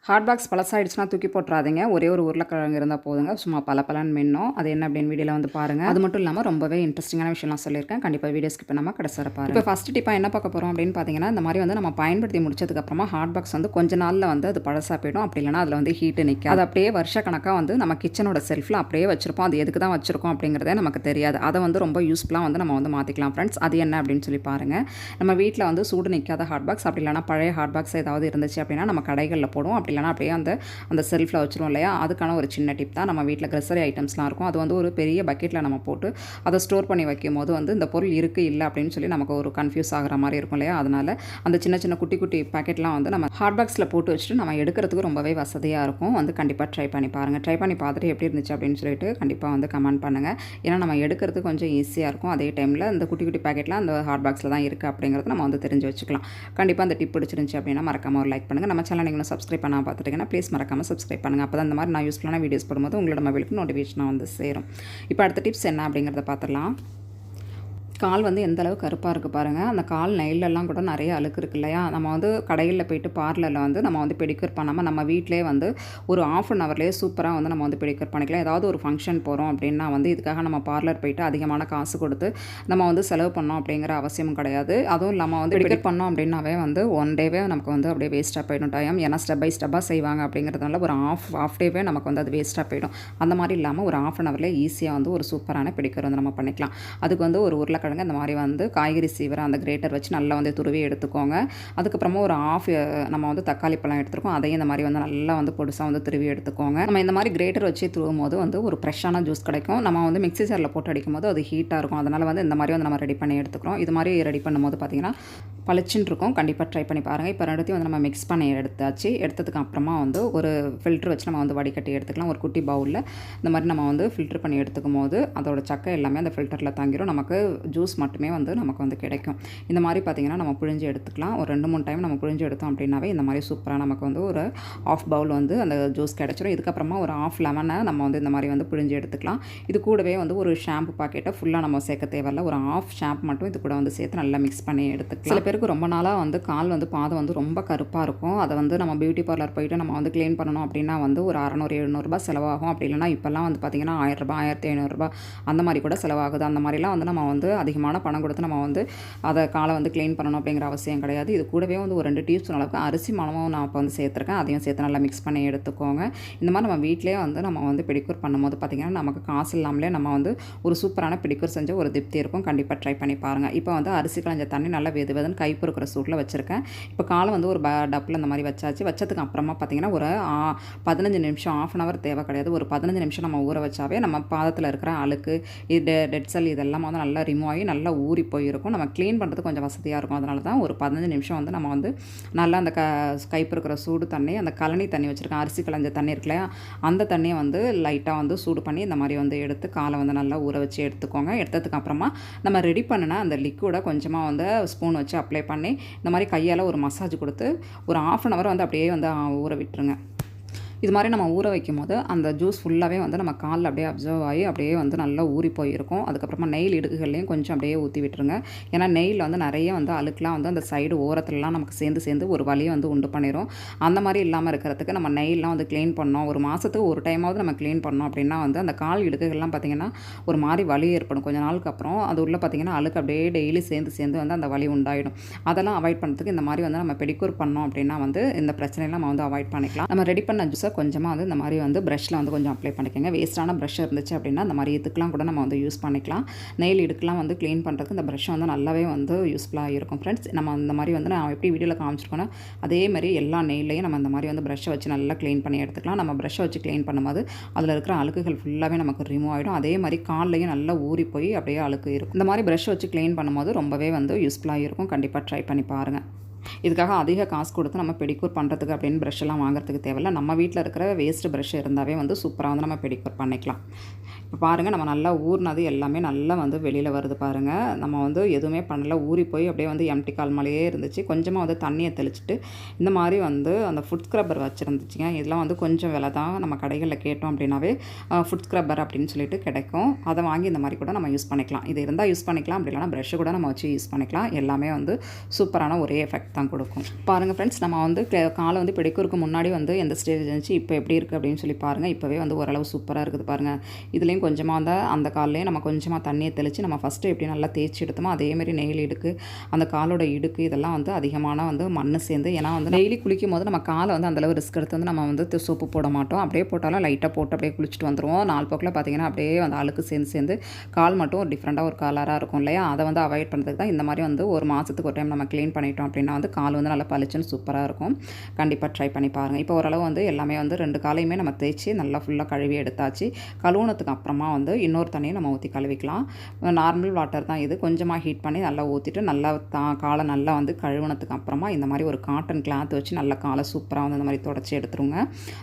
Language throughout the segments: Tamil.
ஹாட் பாக்ஸ் பழசாயிடுச்சுன்னா தூக்கி போட்டுறாதீங்க. ஒரே ஒரு உருளைக்கிழங்கு இருந்தால் போதுங்க. சும்மா பலன்னு மின்னும். அது என்ன அப்படின்னு வீடியோவில் வந்து பாருங்கள். அது மட்டும் இல்லாமல் ரொம்பவே இன்ட்ரெஸ்டிங்கான விஷயம்லாம் சொல்லியிருக்கேன். கண்டிப்பாக வீடியோ ஸ்கிப் பண்ணாமல் கடைசி வரை பாருங்கள். இப்போ ஃபஸ்ட் டிப்பாக என்ன பார்க்க போகிறோம் அப்படின்னு பார்த்தீங்கன்னா, இந்த மாதிரி வந்து நம்ம பயன்படுத்தி முடிச்சதுக்கப்புறமா ஹாட் பாக்ஸ் வந்து கொஞ்ச நாளில் வந்து அது பழசாக போயிடும். அப்படி இல்லைனா அதில் வந்து ஹீட்டு நிற்கும். அது அப்படியே வருஷக்கணக்காக வந்து நம்ம கிச்சனோட செல்ஃபில் அப்படியே வச்சிருப்போம். அது எதுக்கு தான் வச்சிருக்கோம் அப்படிங்கிறதே நமக்கு தெரியாது. அதை வந்து ரொம்ப யூஸ்ஃபுல்லாக வந்து நம்ம வந்து மாற்றிக்கலாம் ஃப்ரெண்ட்ஸ். அது என்ன அப்படின்னு சொல்லி பாருங்கள். நம்ம வீட்டில் வந்து சூடு நிற்காத ஹாட் பாக்ஸ், அப்படி இல்லைனா பழைய ஹாட் பாக்ஸ் ஏதாவது இருந்துச்சு அப்படின்னா நம்ம கடைகளில் போடுவோம். அப்படி இல்லைனா அப்படியே அந்த செல்ஃபில் வச்சுருவோம் இல்லையா. அதுக்கான ஒரு சின்ன டிப் தான். நம்ம வீட்டில் கிரசரி ஐட்டம்ஸ்லாம் இருக்கும். அது வந்து ஒரு பெரிய பக்கெட்டில் நம்ம போட்டு அதை ஸ்டோர் பண்ணி வைக்கும் போது வந்து இந்த பொருள் இருக்குது இல்லை அப்படின்னு சொல்லி நமக்கு ஒரு கன்ஃபியூஸ் ஆகிற மாதிரி இருக்கும் இல்லையா. அதனால் அந்த சின்ன சின்ன குட்டி குட்டி பேக்கெட்லாம் வந்து நம்ம ஹாட் பாக்ஸில் போட்டு வச்சுட்டு நம்ம எடுக்கிறதுக்கு ரொம்பவே வசதியாக இருக்கும். வந்து கண்டிப்பாக ட்ரை பண்ணி பாருங்கள். ட்ரை பண்ணி பார்த்துட்டு எப்படி இருந்துச்சு அப்படின்னு சொல்லிட்டு கண்டிப்பாக வந்து கமெண்ட் பண்ணுங்கள். ஏன்னா நம்ம எடுக்கிறதுக்கு கொஞ்சம் ஈஸியாக இருக்கும். அதே டைமில் இந்த குட்டி குட்டி பேக்கெட்லாம் அந்த ஹாட் பாக்ஸில் தான் இருக்குது அப்படிங்கிறது நம்ம வந்து தெரிஞ்சு வச்சுக்கலாம். கண்டிப்பாக அந்த டிப் பிடிச்சிருந்துச்சு அப்படின்னா மறக்காமல் ஒரு லைக் பண்ணுங்கள். நம்ம சேனல் நீங்கள் சப்ஸ்கிரைப் பண்ணால் பார்த்துட்டிங்கன்னா ப்ளீஸ் மறக்காமல் சப்ஸ்கிரைப் பண்ணுங்கள். அப்போ தான் இந்த மாதிரி நான் யூஸ்ஃபுல்லான வீடியோஸ் போடும்போது உங்களோட மொபைலுக்கு நோட்டிஃபிகேஷனாக வந்து சேரும். இப்போ அடுத்த டிப்ஸ் என்ன அப்படிங்கிறத பார்த்துடலாம். கால் வந்து எந்த அளவுக்கு கருப்பாக இருக்குது பாருங்கள். அந்த கால் நெயிலெல்லாம் கூட நிறைய அழுக்கு இருக்குது இல்லையா. நம்ம வந்து கடையில் போய்ட்டு பார்லரில் வந்து நம்ம வந்து பெடிக்யூர் பண்ணாமல் நம்ம வீட்டிலே வந்து ஒரு ½ ஹவர்லேயே சூப்பராக வந்து நம்ம வந்து பெடிக்யூர் பண்ணிக்கலாம். ஏதாவது ஒரு ஃபங்க்ஷன் போகிறோம் அப்படின்னா வந்து இதுக்காக நம்ம பார்லர் போய்ட்டு அதிகமான காசு கொடுத்து நம்ம வந்து செலவு பண்ணோம் அப்படிங்கிற அவசியமும் கிடையாது. அதுவும் இல்லாமல் வந்து பெடிக்யூர் பண்ணோம் அப்படின்னாவே வந்து ஒன் டேவே நமக்கு வந்து அப்படியே வேஸ்ட்டாக போயிடும் டைம். ஏன்னா ஸ்டெப் பை ஸ்டெப்பாக செய்வாங்க அப்படிங்கிறதுனால ஒரு ஆஃப் டேவே நமக்கு வந்து அது வேஸ்ட்டாக போயிடும். அந்த மாதிரி இல்லாமல் ஒரு ½ ஹவர்லேயே ஈஸியாக வந்து ஒரு சூப்பரான பெடிக்யூர் வந்து நம்ம பண்ணிக்கலாம். அதுக்கு வந்து ஒரு உருளைக்கிழங்கு இந்த மாதிரி வந்து காய்கறி சீவரை அந்த கிரேட்டர் வச்சு நல்லா வந்து துருவி எடுத்துக்கோங்க. அதுக்கப்புறமா ஒரு நம்ம வந்து தக்காளி பழம் எடுத்துருக்கோம். அதையும் இந்த மாதிரி வந்து நல்லா வந்து பொடிசாக வந்து துருவி எடுத்துக்கோங்க. நம்ம இந்த மாதிரி கிரேட்டர் வச்சு துருவும் போது வந்து ஒரு ஃப்ரெஷ்ஷான ஜூஸ் கிடைக்கும். நம்ம வந்து மிக்ஸி ஜாரில் போட்டு அடிக்கும் போது அது ஹீட்டாக இருக்கும். அதனால் வந்து இந்த மாதிரி வந்து நம்ம ரெடி பண்ணி எடுத்துக்கிறோம். இது மாதிரி ரெடி பண்ணும்போது பார்த்திங்கன்னா பளிச்சுன்னு இருக்கும். கண்டிப்பாக ட்ரை பண்ணி பாருங்கள். இப்போ ரெண்டுத்தையும் வந்து நம்ம மிக்ஸ் பண்ணி எடுத்தாச்சு. எடுத்ததுக்கு அப்புறமா வந்து ஒரு ஃபில்ட்ரு வச்சு நம்ம வந்து வடிகட்டி எடுத்துக்கலாம். ஒரு குட்டி பவுலில் இந்த மாதிரி நம்ம வந்து ஃபில்ட்ரு பண்ணி எடுத்துக்கும் போது அதோட சக்கை எல்லாமே அந்த ஃபில்டரில் தங்கிடும். நமக்கு ஜூஸ் மட்டுமே வந்து நமக்கு வந்து கிடைக்கும். இந்த மாதிரி பார்த்திங்கன்னா நம்ம புழிஞ்சு எடுத்துக்கலாம். ஒரு 2-3 டைம் நம்ம புழிஞ்சு எடுத்தோம் அப்படின்னாவே இந்த மாதிரி சூப்பராக நமக்கு வந்து ஒரு ½ பவுல் வந்து அந்த ஜூஸ் கிடச்சிடும். இதுக்கப்புறமா ஒரு ½ லெமனை நம்ம வந்து இந்த மாதிரி வந்து புழிஞ்சு எடுத்துக்கலாம். இது கூடவே வந்து ஒரு ஷாம்பு பாக்கெட்டை ஃபுல்லாக நம்ம சேர்க்க தேவையில்ல. ஒரு ½ ஷாம்பு மட்டும் இது கூட வந்து சேர்த்து நல்லா மிக்ஸ் பண்ணி எடுத்துக்கலாம். சில பேருக்கு ரொம்ப நாளாக வந்து கால் வந்து பாதம் வந்து ரொம்ப கருப்பாக இருக்கும். அதை வந்து நம்ம பியூட்டி பார்லர் போயிட்டு நம்ம வந்து க்ளீன் பண்ணணும் அப்படின்னா வந்து ஒரு 600-700 ரூபாய் செலவாகும். அப்படி இல்லைனா இப்போல்லாம் வந்து பார்த்திங்கன்னா 1000 ரூபாய் 1500 ரூபாய் அந்த மாதிரி கூட செலவாகுது. அந்த மாதிரிலாம் வந்து நம்ம வந்து அதிகமான பணம் கொடுத்து நம்ம வந்து அதை காலை வந்து க்ளீன் பண்ணணும் அப்படிங்கிற அவசியம் கிடையாது. இது கூடவே வந்து ஒரு 2 டீஸ்பூன் அளவுக்கு அரிசி மாவும் நான் இப்போ வந்து சேர்த்துருக்கேன். அதையும் சேர்த்து நல்லா மிக்ஸ் பண்ணி எடுத்துக்கோங்க. இந்த மாதிரி நம்ம வீட்டிலே வந்து நம்ம வந்து பெடிக்யூர் பண்ணும்போது பார்த்திங்கன்னா நமக்கு காசு இல்லாமலே நம்ம வந்து ஒரு சூப்பரான பெடிக்யூர் செஞ்ச ஒரு திருப்தி இருக்கும். கண்டிப்பாக ட்ரை பண்ணி பாருங்கள். இப்போ வந்து அரிசி களைஞ்ச தண்ணி நல்லா வெதுன்னு கை பொறுக்கிற சூட்டில் வச்சுருக்கேன். இப்போ காலை வந்து ஒரு டப்பில் இந்த மாதிரி வச்சாச்சு. வச்சதுக்கு அப்புறமா பார்த்திங்கன்னா ஒரு 15 நிமிஷம் ½ ஹவர் தேவை கிடையாது. ஒரு 15 நிமிஷம் நம்ம ஊற வச்சாவே நம்ம பாதத்தில் இருக்கிற அழுக்கு டெட் செல் இதெல்லாம் வந்து நல்லா ரிமூவ் ஆகி நல்லா ஊறி போயிருக்கும். நம்ம க்ளீன் பண்ணுறது கொஞ்சம் வசதியாக இருக்கும். அதனால தான் ஒரு 15 நிமிஷம் வந்து நம்ம வந்து நல்லா அந்த கைப்பு இருக்கிற சூடு தண்ணி, அந்த கழனி தண்ணி வச்சுருக்கேன். அரிசி களைஞ்ச தண்ணி இருக்கு இல்லையா, அந்த தண்ணியை வந்து லைட்டாக வந்து சூடு பண்ணி இந்த மாதிரி வந்து எடுத்து காலை வந்து நல்லா ஊற வச்சு எடுத்துக்கோங்க. எடுத்ததுக்கு அப்புறமா நம்ம ரெடி பண்ணின அந்த லிக்விடை கொஞ்சமாக வந்து ஸ்பூன் வச்சு அப்ளை பண்ணி இந்த மாதிரி கையால் ஒரு மசாஜ் கொடுத்து ஒரு ½ ஹவர் வந்து அப்படியே வந்து ஊற விட்டுருங்க. இது மாதிரி நம்ம ஊற வைக்கும் போது அந்த ஜூஸ் ஃபுல்லாகவே வந்து நம்ம காலில் அப்படியே அப்சர்வ் ஆகி அப்படியே வந்து நல்லா ஊறி போயிருக்கும். அதுக்கப்புறமா நெயில் இடுக்குகள்லையும் கொஞ்சம் அப்படியே ஊற்றி விட்டுருங்க. ஏன்னா நெயில் வந்து நிறைய வந்து அழுக்கெலாம் வந்து அந்த சைடு ஓரத்துலலாம் நமக்கு சேர்ந்து ஒரு வலியை வந்து உண்டு பண்ணிடும். அந்த மாதிரி இல்லாமல் இருக்கிறதுக்கு நம்ம நெயிலாம் வந்து க்ளீன் பண்ணோம். ஒரு மாதத்துக்கு ஒரு டைமாவது நம்ம க்ளீன் பண்ணோம் அப்படின்னா வந்து அந்த கால் இடுக்குகள்லாம் பார்த்திங்கன்னா ஒரு மாதிரி வலி ஏற்படும். கொஞ்சம் நாளுக்கு அப்புறம் அது உள்ள பார்த்திங்கன்னா அழுக்கு அப்படியே டெய்லி சேர்ந்து வந்து அந்த வலி உண்டாயிடும். அதெல்லாம் அவாய்ட் பண்ணுறதுக்கு இந்த மாதிரி வந்து நம்ம பெடிக்யூர் பண்ணோம் அப்படின்னா வந்து இந்த பிரச்சனையெல்லாம் நம்ம வந்து அவாய்ட் பண்ணிக்கலாம். நம்ம ரெடி பண்ண ஜூஸை கொஞ்சமாக வந்து இந்த மாதிரி வந்து ப்ரஷ்ஷில் வந்து கொஞ்சம் அப்ளை பண்ணிக்கோங்க. வேஸ்ட்டான ப்ரஷ் இருந்துச்சு அப்படின்னா இந்த மாதிரி இதுக்கெலாம் கூட நம்ம வந்து யூஸ் பண்ணிக்கலாம். நெயில் இதுக்கெலாம் வந்து க்ளீன் பண்ணுறதுக்கு இந்த ப்ரஷ் வந்து நல்லாவே வந்து யூஸ்ஃபுல்லாக இருக்கும் ஃப்ரெண்ட்ஸ். நம்ம இந்த மாதிரி வந்து நான் எப்படி வீடியோவில் காமிச்சிருக்கோன்னா அதே மாதிரி எல்லா நெயிலையும் நம்ம இந்த மாதிரி வந்து ப்ரஷ்ஷை வச்சு நல்லா க்ளீன் பண்ணி எடுத்துக்கலாம். நம்ம ப்ரஷ்ஷை வச்சு க்ளீன் பண்ணும்போது அதில் இருக்கிற அழுக்குகள் ஃபுல்லாகவே நமக்கு ரிமூவ் ஆகிடும். அதே மாதிரி கால்லையும் நல்லா ஊறி போய் அப்படியே அழுக்கு இருக்கும். இந்த மாதிரி ப்ரஷ் வச்சு க்ளீன் பண்ணும்போது ரொம்பவே வந்து யூஸ்ஃபுல்லாக இருக்கும். கண்டிப்பாக ட்ரை பண்ணி பாருங்கள். இதுக்காக அதிக காசு கொடுத்து நம்ம பெடிக்யூர் பண்ணுறதுக்கு அப்படின்னு ப்ரஷ்ஷெல்லாம் வாங்குறதுக்கு தேவையில்ல. நம்ம வீட்டில் இருக்கிற வேஸ்ட்டு ப்ரஷ் இருந்தாவே வந்து சூப்பராக வந்து நம்ம பெடிக்யூர் பண்ணிக்கலாம். இப்போ பாருங்கள் நம்ம நல்லா ஊறினது எல்லாமே நல்லா வந்து வெளியில் வருது பாருங்கள். நம்ம வந்து எதுவுமே பண்ணல, ஊறி போய் அப்படியே வந்து எம்டி கால் மேலேயே இருந்துச்சு. கொஞ்சமாக வந்து தண்ணியை தெளிச்சிட்டு இந்த மாதிரி வந்து அந்த ஃபுட் ஸ்க்ரப்பர் வச்சுருந்துச்சுங்க. இதெல்லாம் வந்து கொஞ்சம் விலை தான். நம்ம கடைகளில் கேட்டோம் அப்படின்னாவே ஃபுட் ஸ்க்ரப்பர் அப்படின்னு சொல்லிட்டு கிடைக்கும். அதை வாங்கி இந்த மாதிரி கூட நம்ம யூஸ் பண்ணிக்கலாம். இது இருந்தால் யூஸ் பண்ணிக்கலாம், அப்படி இல்லைனா ப்ரஷ்ஷு கூட நம்ம வச்சு யூஸ் பண்ணிக்கலாம். எல்லாமே வந்து சூப்பரான ஒரே எஃபெக்ட் தான் கொடுக்கும். பாருங்கள் ஃப்ரெண்ட்ஸ், நம்ம வந்து காலை வந்து பிடிக்கிறதுக்கு முன்னாடி வந்து எந்த ஸ்டேஜ் இருந்துச்சு, இப்போ எப்படி இருக்குது அப்படின்னு சொல்லி பாருங்கள். இப்போவே வந்து ஓரளவு சூப்பராக இருக்குது பாருங்கள். இதுலேயும் கொஞ்சமாக அந்த கால்லேயே நம்ம கொஞ்சமாக தண்ணியை தெளித்து நம்ம ஃபஸ்ட்டு எப்படி நல்லா தேய்ச்சி எடுத்தோமோ அதேமாரி நெயில் இடுக்கு, அந்த காலோட இடுக்கு இதெல்லாம் வந்து அதிகமான வந்து மண் சேர்ந்து, ஏன்னா வந்து டெய்லி குளிக்கும் போது நம்ம காலை வந்து அந்தளவு ரிஸ்க் எடுத்து வந்து நம்ம வந்து சோப்பு போட மாட்டோம். அப்படியே போட்டாலும் லைட்டாக போட்டு அப்படியே குளிச்சுட்டு வந்துடுவோம். 4 போக்கில் பார்த்திங்கன்னா அப்படியே வந்து அழுக்கு சேர்ந்து கால் மட்டும் ஒரு டிஃப்ரெண்ட்டாக ஒரு கலராக இருக்கும் இல்லையா? அதை வந்து அவாய்ட் பண்ணுறதுக்கு தான் இந்த மாதிரி வந்து ஒரு மாதத்துக்கு ஒரு டைம் நம்ம க்ளீன் பண்ணிட்டோம் அப்படின்னா வந்து கால் வந்து நல்லா பளிச்சுன்னு சூப்பராக இருக்கும். கண்டிப்பாக ட்ரை பண்ணி பாருங்கள். இப்போ ஓரளவு வந்து எல்லாமே வந்து 2 காலையுமே நம்ம தேய்ச்சி நல்லா ஃபுல்லாக கழுவி எடுத்தாச்சு. கழுவுனதுக்கு அப்புறமா வந்து இன்னொரு தண்ணியை நம்ம ஊற்றி கழுவிக்கலாம். நார்மல் வாட்டர் தான் இது. கொஞ்சமாக ஹீட் பண்ணி நல்லா ஊற்றிட்டு நல்லா காலை நல்லா வந்து கழுவுனதுக்கு அப்புறமா இந்த மாதிரி ஒரு காட்டன் கிளாத் வச்சு நல்லா காலை சூப்பராக வந்து இந்த மாதிரி தொடச்சி எடுத்துருங்க.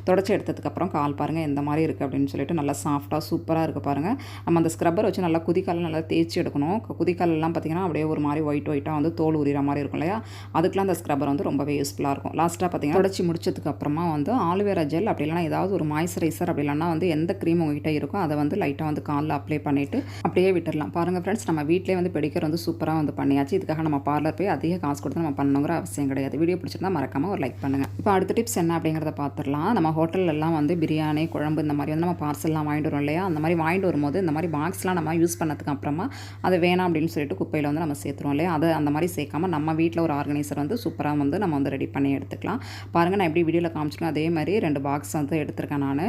தொடச்சி எடுத்ததுக்கப்புறம் கால் பாருங்கள் எந்த மாதிரி இருக்குது அப்படின்னு சொல்லிட்டு நல்லா சாஃப்டாக சூப்பராக இருக்குது பாருங்கள். நம்ம அந்த ஸ்க்ரப்பர் வச்சு நல்லா குதிக்காலில் நல்லா தேய்ச்சி எடுக்கணும். குதிக்காலெல்லாம் பார்த்திங்கன்னா அப்படியே ஒரு மாதிரி ஒயிட்டாக வந்து தோல் உரிகிற மாதிரி இருக்கும் இல்லையா? அதுக்கெலாம் அந்த ஸ்க்ரப்பர் வந்து ரொம்பவே யூஸ்ஃபுல்லாக இருக்கும். லாஸ்ட்டாக பார்த்திங்கன்னா தொடச்சி முடிச்சதுக்கு அப்புறமா வந்து ஆலோவேரா ஜெல் அப்படி இல்லைனா ஏதாவது ஒரு மாய்ஸ்சரைசர் அப்படி இல்லைனா வந்து எந்த க்ரீம் உங்ககிட்ட இருக்கோ அதை வந்து லைட்டாக வந்து காலில் அப்ளை பண்ணிவிட்டு அப்படியே விட்டுடலாம். பாருங்கள் ஃப்ரெண்ட்ஸ், நம்ம வீட்டிலே வந்து பெடிக்யூர் வந்து சூப்பராக வந்து பண்ணியாச்சு. இதுக்காக நம்ம பார்லர் போய் அதிக காசு கொடுத்து நம்ம பண்ணணுங்கிற அவசியம் கிடையாது. வீடியோ பிடிச்சிருந்தா மறக்காமல் ஒரு லைக் பண்ணுங்கள். இப்போ அடுத்த டிப்ஸ் என்ன அப்படிங்கிறத பார்த்துடலாம். நம்ம ஹோட்டல்லாம் வந்து பிரியாணி, குழம்பு இந்த மாதிரி வந்து நம்ம பார்சல்லாம் வாங்கிட்டு வரோம் இல்லையா? அந்த மாதிரி வாங்கிட்டு வரும்போது இந்த மாதிரி பாக்ஸ்லாம் நம்ம யூஸ் பண்ணதுக்கு அப்புறமா அதை வேணாம் அப்படின்னு சொல்லிட்டு குப்பையில் வந்து நம்ம சேர்த்துருவோம் இல்லையா? அதை அந்த மாதிரி சேர்க்காம நம்ம வீட்டில் ஒரு ஆர்கனைசர் வந்து சூப்பராக வந்து நம்ம வந்து ரெடி பண்ணி எடுத்துக்கலாம். பாருங்கள், நான் எப்படி வீடியோவில் காமிச்சிருக்கேன் அதே மாதிரி 2 பாக்ஸ் வந்து எடுத்திருக்கேன் நான்.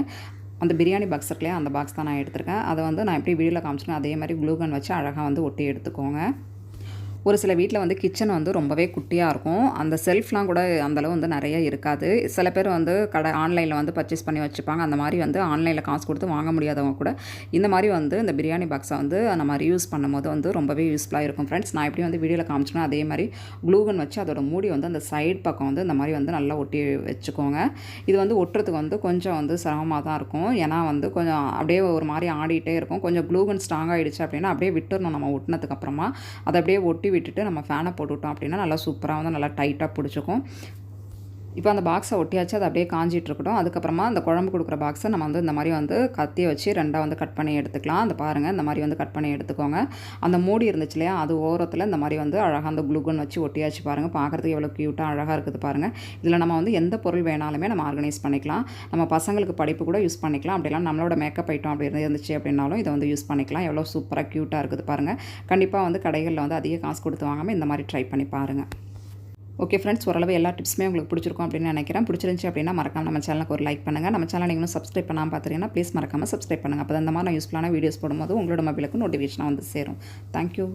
அந்த பிரியாணி பாக்ஸ் இருக்கு இல்லையா, அந்த பாக்ஸ் தான் நான் எடுத்திருக்கேன். அதை வந்து நான் எப்படி வீடியோவில் காமிச்சிருக்கேன் அதே மாதிரி க்ளூ கன் வச்சு அழகாக வந்து ஒட்டி எடுத்துக்கோங்க. ஒரு சில வீட்டில் வந்து கிச்சன் வந்து ரொம்பவே குட்டியாக இருக்கும். அந்த செல்ஃப்லாம் கூட அந்தளவு வந்து நிறைய இருக்காது. சில பேர் வந்து ஆன்லைனில் வந்து பர்ச்சேஸ் பண்ணி வச்சுப்பாங்க. அந்த மாதிரி வந்து ஆன்லைனில் காசு கொடுத்து வாங்க முடியாதவங்க கூட இந்த மாதிரி வந்து இந்த பிரியாணி பாக்ஸை வந்து நம்ம ரீயூஸ் பண்ணும்போது வந்து ரொம்பவே யூஸ்ஃபுல்லாக இருக்கும் ஃப்ரெண்ட்ஸ். நான் எப்படி வந்து வீடியோவில் காமிச்சிருக்கேன் அதே மாதிரி க்ளூகன் வச்சு அதோட மூடி வந்து அந்த சைடு பக்கம் வந்து இந்த மாதிரி வந்து நல்லா ஒட்டி வச்சுக்கோங்க. இது வந்து ஒட்டுறதுக்கு வந்து கொஞ்சம் வந்து சிரமமாக தான் இருக்கும். ஏன்னா வந்து கொஞ்சம் அப்படியே ஒரு மாதிரி ஆடிட்டே இருக்கும். கொஞ்சம் க்ளூகன் ஸ்ட்ராங் ஆகிடுச்சு அப்படின்னா அப்படியே விட்டுறணும். நம்ம ஒட்டினதுக்கப்புறமா அதை அப்படியே ஒட்டி விட்டுட்டு நம்ம ஃபேனை போட்டுவிட்டோம் அப்படின்னா நல்லா சூப்பராக வந்து நல்லா டைட்டாக பிடிச்சிக்கும். இப்போ அந்த பாக்ஸை ஒட்டியாச்சு, அது அப்படியே காஞ்சிட்டு இருக்கட்டும். அதுக்கப்புறமா அந்த குழம்பு கொடுக்குற பாக்ஸை நம்ம வந்து இந்த மாதிரி வந்து கத்தியை வச்சு 2 வந்து கட் பண்ணி எடுத்துக்கலாம். அந்த பாருங்கள், இந்த மாதிரி வந்து கட் பண்ணி எடுத்துக்கோங்க. அந்த மூடி இருந்துச்சு இல்லையா, அது ஓரத்தில் இந்த மாதிரி வந்து அழகாக அந்த க்ளூகன் வச்சு ஒட்டியாச்சு பாருங்கள். பார்க்குறதுக்கு எவ்வளோ க்யூட்டாக அழகாக இருக்குது பாருங்கள். இதில் நம்ம வந்து எந்த பொருள் வேணாலுமே நம்ம ஆர்கனைஸ் பண்ணிக்கலாம். நம்ம பசங்களுக்கு படிப்பு கூட யூஸ் பண்ணிக்கலாம். அப்படிலாம் நம்மளோட மேக்கப் ஐட்டம் அப்படி இருந்துச்சு அப்படின்னாலும் இதை வந்து யூஸ் பண்ணிக்கலாம். எவ்வளோ சூப்பராக க்யூட்டாக இருக்குது பாருங்கள். கண்டிப்பாக வந்து கடைகளில் வந்து அதிக காசு கொடுத்து வாங்காமல் இந்த மாதிரி ட்ரை பண்ணி பாருங்கள். ஓகே ஃப்ரெண்ட்ஸ், ஓரளவு எல்லா டிப்ஸுமே உங்களுக்கு பிடிச்சிருக்கும் அப்படின்னு நினைக்கிறேன். பிடிச்சிருந்துச்சி அப்படின்னா மறக்காம நம்ம சேனலுக்கு ஒரு லைக் பண்ணுங்கள். நம்ம சேனல் நீங்களும் சப்ஸ்கிரைப் பண்ணாமல் பார்த்துட்டீங்கன்னா ப்ளீஸ் மறக்காமல் சப்ஸ்கிரைப் பண்ணுங்கள். அப்போ அந்த மாதிரி நான் யூஸ்ஃபுல்லான வீடியோஸ் போடும்போது உங்களோட மொபைலுக்கு நோட்டிஃபிகேஷனாக வந்து சேரும். தேங்க்யூ.